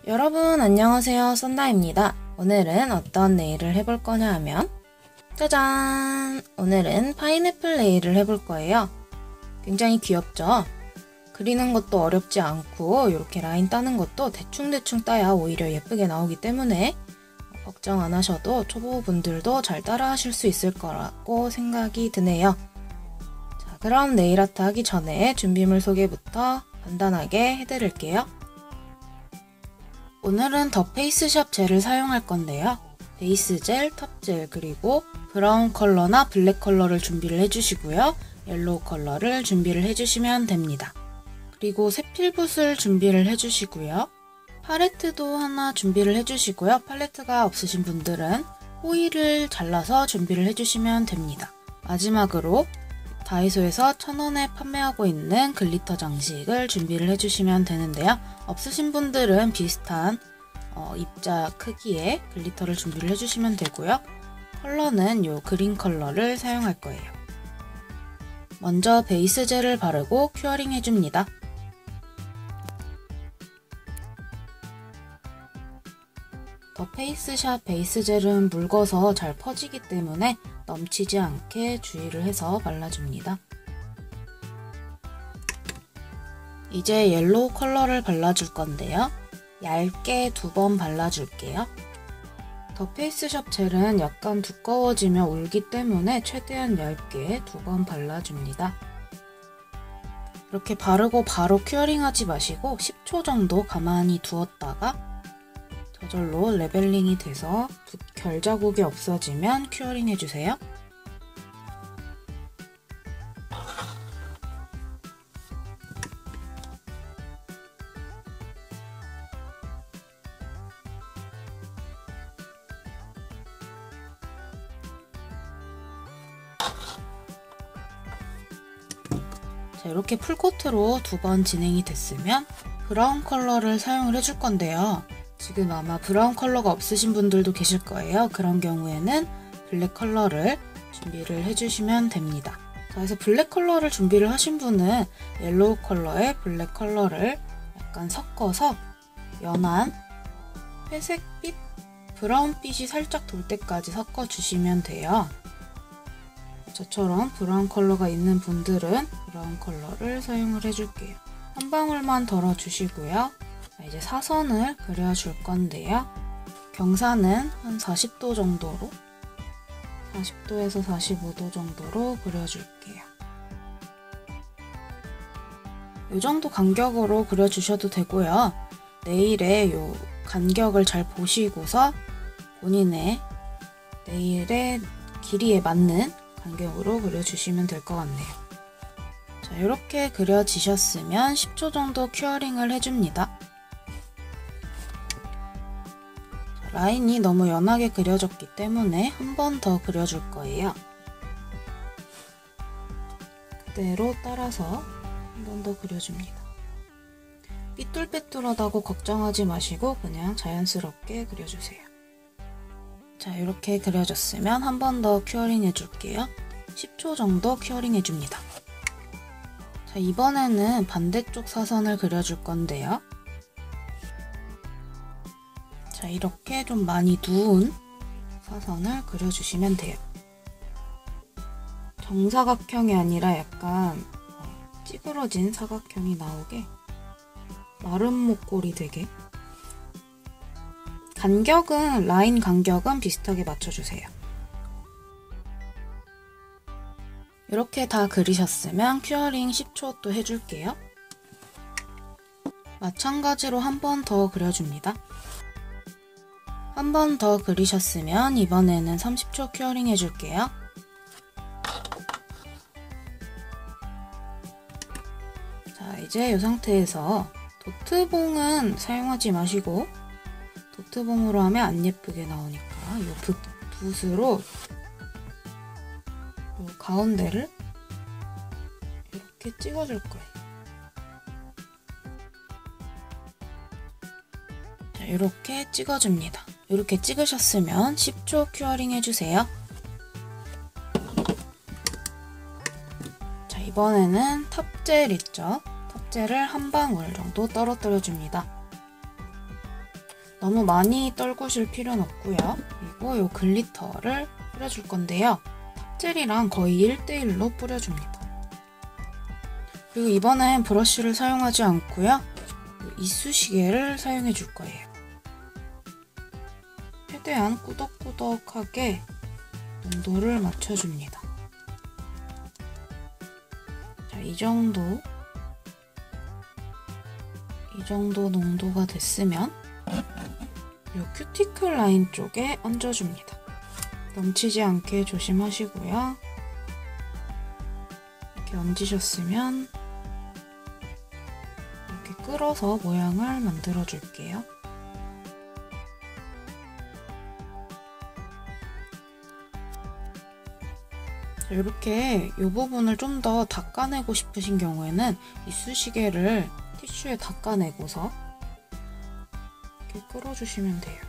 여러분 안녕하세요, 썬다입니다. 오늘은 어떤 네일을 해볼 거냐 하면 짜잔! 오늘은 파인애플 네일을 해볼 거예요. 굉장히 귀엽죠? 그리는 것도 어렵지 않고 이렇게 라인 따는 것도 대충대충 따야 오히려 예쁘게 나오기 때문에 걱정 안 하셔도 초보분들도 잘 따라 하실 수 있을 거라고 생각이 드네요. 자, 그럼 네일 아트 하기 전에 준비물 소개부터 간단하게 해드릴게요. 오늘은 더 페이스샵 젤을 사용할 건데요. 베이스 젤, 톱 젤, 그리고 브라운 컬러나 블랙 컬러를 준비를 해주시고요. 옐로우 컬러를 준비를 해주시면 됩니다. 그리고 세필붓을 준비를 해주시고요. 팔레트도 하나 준비를 해주시고요. 팔레트가 없으신 분들은 호일을 잘라서 준비를 해주시면 됩니다. 마지막으로 다이소에서 1,000원에 판매하고 있는 글리터 장식을 준비를 해주시면 되는데요. 없으신 분들은 비슷한 입자 크기의 글리터를 준비를 해주시면 되고요. 컬러는 이 그린 컬러를 사용할 거예요. 먼저 베이스 젤을 바르고 큐어링 해줍니다. 더 페이스샵 베이스 젤은 묽어서 잘 퍼지기 때문에 넘치지 않게 주의를 해서 발라줍니다. 이제 옐로우 컬러를 발라줄 건데요. 얇게 2번 발라줄게요. 더 페이스샵 젤은 약간 두꺼워지면 울기 때문에 최대한 얇게 2번 발라줍니다. 이렇게 바르고 바로 큐어링하지 마시고 10초 정도 가만히 두었다가 저절로 레벨링이 돼서 결 자국이 없어지면 큐어링 해주세요. 자, 이렇게 풀코트로 2번 진행이 됐으면 브라운 컬러를 사용을 해줄 건데요. 지금 아마 브라운 컬러가 없으신 분들도 계실 거예요. 그런 경우에는 블랙 컬러를 준비를 해주시면 됩니다. 자, 그래서 블랙 컬러를 준비를 하신 분은 옐로우 컬러에 블랙 컬러를 약간 섞어서 연한 회색빛, 브라운빛이 살짝 돌 때까지 섞어주시면 돼요. 저처럼 브라운 컬러가 있는 분들은 브라운 컬러를 사용을 해줄게요. 한 방울만 덜어주시고요. 이제 사선을 그려줄 건데요. 경사는 한 40도 정도로 40도에서 45도 정도로 그려줄게요. 이 정도 간격으로 그려주셔도 되고요. 네일의 요 간격을 잘 보시고서 본인의 네일의 길이에 맞는 간격으로 그려주시면 될 것 같네요. 자, 이렇게 그려지셨으면 10초 정도 큐어링을 해줍니다. 라인이 너무 연하게 그려졌기 때문에 한 번 더 그려줄 거예요. 그대로 따라서 한 번 더 그려줍니다. 삐뚤빼뚤하다고 걱정하지 마시고 그냥 자연스럽게 그려주세요. 자, 이렇게 그려졌으면 한 번 더 큐어링 해줄게요. 10초 정도 큐어링 해줍니다. 자, 이번에는 반대쪽 사선을 그려줄 건데요. 자, 이렇게 좀 많이 누운 사선을 그려주시면 돼요. 정사각형이 아니라 약간 찌그러진 사각형이 나오게 마른 목골이 되게 간격은 라인 간격은 비슷하게 맞춰주세요. 이렇게 다 그리셨으면 큐어링 10초 또 해줄게요. 마찬가지로 한 번 더 그려줍니다. 한 번 더 그리셨으면 이번에는 30초 큐어링 해줄게요. 자, 이제 이 상태에서 도트봉은 사용하지 마시고 도트봉으로 하면 안 예쁘게 나오니까 이 붓으로 이 가운데를 이렇게 찍어줄 거예요. 자, 이렇게 찍어줍니다. 이렇게 찍으셨으면 10초 큐어링 해주세요. 자, 이번에는 탑젤 있죠? 탑젤을 한 방울 정도 떨어뜨려 줍니다. 너무 많이 떨구실 필요는 없고요. 그리고 이 글리터를 뿌려줄 건데요. 탑젤이랑 거의 1대1로 뿌려줍니다. 그리고 이번엔 브러쉬를 사용하지 않고요. 이쑤시개를 사용해 줄 거예요. 최대한 꾸덕꾸덕하게 농도를 맞춰줍니다. 자, 이 정도 농도가 됐으면 이 큐티클 라인 쪽에 얹어줍니다. 넘치지 않게 조심하시고요. 이렇게 얹으셨으면 이렇게 끌어서 모양을 만들어 줄게요. 이렇게 이 부분을 좀 더 닦아내고 싶으신 경우에는 이쑤시개를 티슈에 닦아내고서 이렇게 끌어주시면 돼요.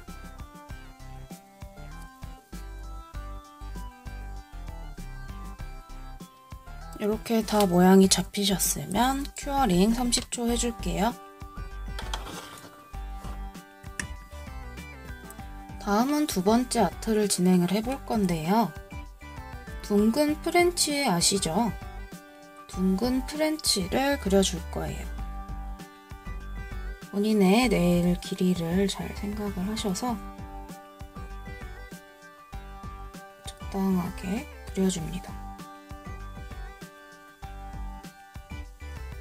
이렇게 다 모양이 잡히셨으면 큐어링 30초 해줄게요. 다음은 두 번째 아트를 진행을 해볼 건데요. 둥근 프렌치 아시죠? 둥근 프렌치를 그려줄 거예요. 본인의 네일 길이를 잘 생각을 하셔서 적당하게 그려줍니다.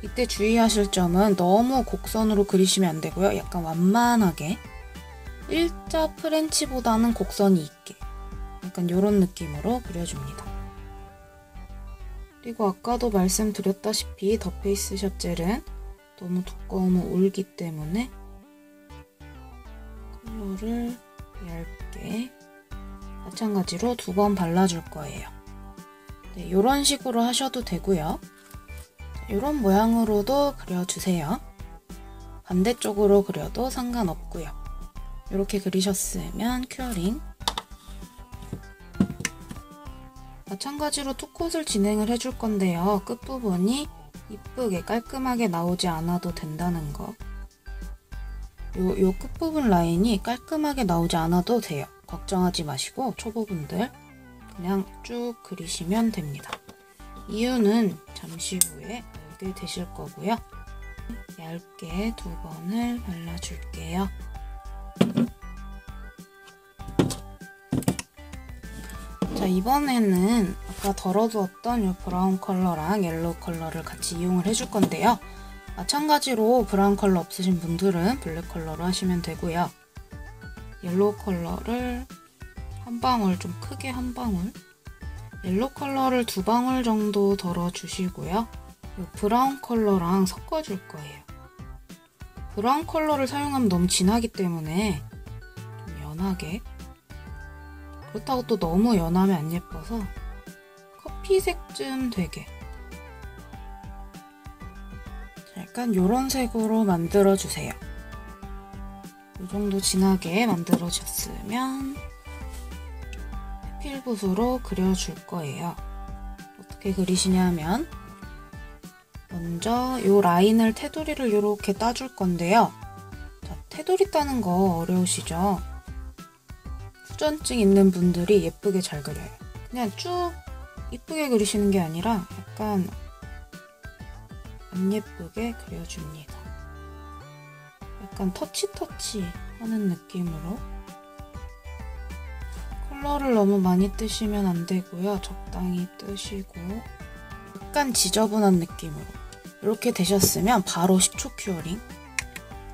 이때 주의하실 점은 너무 곡선으로 그리시면 안 되고요. 약간 완만하게 일자 프렌치보다는 곡선이 있게 약간 이런 느낌으로 그려줍니다. 그리고 아까도 말씀드렸다시피 더 페이스 샵 젤은 너무 두꺼우면 울기 때문에 컬러를 얇게 마찬가지로 2번 발라줄 거예요. 네, 이런 식으로 하셔도 되고요. 이런 모양으로도 그려주세요. 반대쪽으로 그려도 상관없고요. 이렇게 그리셨으면 큐어링. 마찬가지로 투콧을 진행을 해줄 건데요. 끝부분이 이쁘게 깔끔하게 나오지 않아도 된다는 거. 요 끝부분 라인이 깔끔하게 나오지 않아도 돼요. 걱정하지 마시고 초보분들 그냥 쭉 그리시면 됩니다. 이유는 잠시 후에 알게 되실 거고요. 얇게 2번을 발라줄게요. 자, 이번에는 아까 덜어두었던 이 브라운 컬러랑 옐로우 컬러를 같이 이용을 해줄 건데요. 마찬가지로 브라운 컬러 없으신 분들은 블랙 컬러로 하시면 되고요. 옐로우 컬러를 한 방울, 좀 크게 한 방울, 옐로우 컬러를 2방울 정도 덜어주시고요. 이 브라운 컬러랑 섞어줄 거예요. 브라운 컬러를 사용하면 너무 진하기 때문에 좀 연하게, 그렇다고 또 너무 연하면 안 예뻐서 커피색쯤 되게 약간 이런 색으로 만들어주세요. 이 정도 진하게 만들어졌으면 필붓으로 그려줄 거예요. 어떻게 그리시냐면 먼저 이 라인을 테두리를 이렇게 따줄 건데요. 자, 테두리 따는 거 어려우시죠? 후전증 있는 분들이 예쁘게 잘 그려요. 그냥 쭉 이쁘게 그리시는 게 아니라 약간 안 예쁘게 그려줍니다. 약간 터치 하는 느낌으로. 컬러를 너무 많이 뜨시면 안 되고요. 적당히 뜨시고 약간 지저분한 느낌으로. 이렇게 되셨으면 바로 10초 큐어링.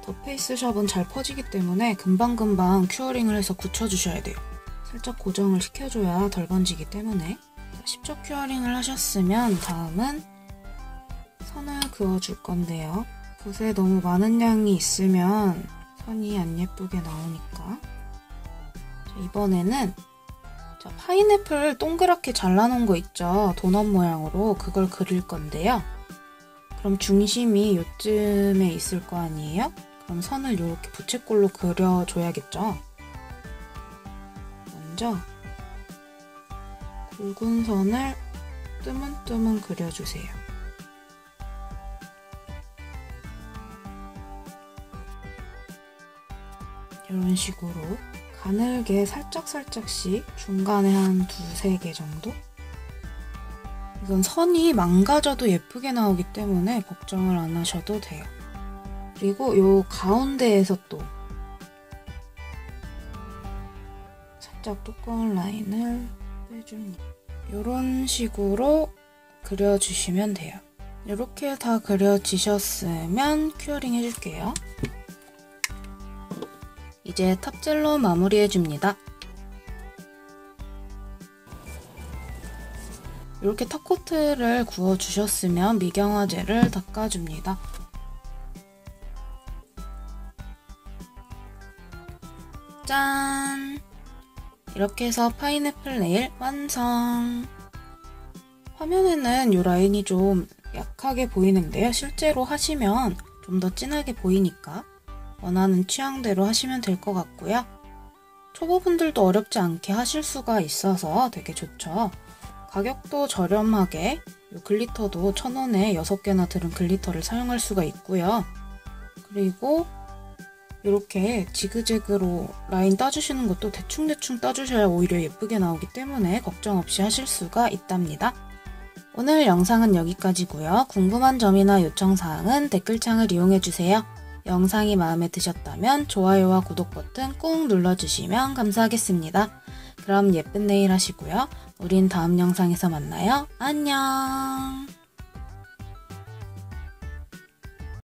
더 페이스 샵은 잘 퍼지기 때문에 금방금방 큐어링을 해서 굳혀주셔야 돼요. 살짝 고정을 시켜줘야 덜 번지기 때문에. 10초 큐어링을 하셨으면 다음은 선을 그어줄 건데요. 붓에 너무 많은 양이 있으면 선이 안 예쁘게 나오니까. 자, 이번에는 파인애플 동그랗게 잘라놓은 거 있죠? 도넛 모양으로. 그걸 그릴 건데요. 그럼 중심이 요쯤에 있을 거 아니에요? 그럼 선을 이렇게 부채꼴로 그려줘야겠죠? 먼저 굵은 선을 뜨문뜨문 그려주세요. 이런 식으로 가늘게 살짝씩 중간에 한 2-3개 정도? 이건 선이 망가져도 예쁘게 나오기 때문에 걱정을 안 하셔도 돼요. 그리고 요 가운데에서 또 살짝 두꺼운 라인을 빼줍니다. 이런 식으로 그려주시면 돼요. 이렇게 다 그려지셨으면 큐어링 해줄게요. 이제 탑젤로 마무리해줍니다. 이렇게 탑코트를 구워주셨으면 미경화제를 닦아줍니다. 짠! 이렇게 해서 파인애플 네일 완성! 화면에는 이 라인이 좀 약하게 보이는데요. 실제로 하시면 좀 더 진하게 보이니까 원하는 취향대로 하시면 될 것 같고요. 초보분들도 어렵지 않게 하실 수가 있어서 되게 좋죠. 가격도 저렴하게 이 글리터도 1,000원에 6개나 들은 글리터를 사용할 수가 있고요. 그리고 이렇게 지그재그로 라인 따주시는 것도 대충대충 따주셔야 오히려 예쁘게 나오기 때문에 걱정 없이 하실 수가 있답니다. 오늘 영상은 여기까지고요. 궁금한 점이나 요청사항은 댓글창을 이용해주세요. 영상이 마음에 드셨다면 좋아요와 구독 버튼 꾹 눌러주시면 감사하겠습니다. 그럼 예쁜 네일 하시고요. 우린 다음 영상에서 만나요. 안녕!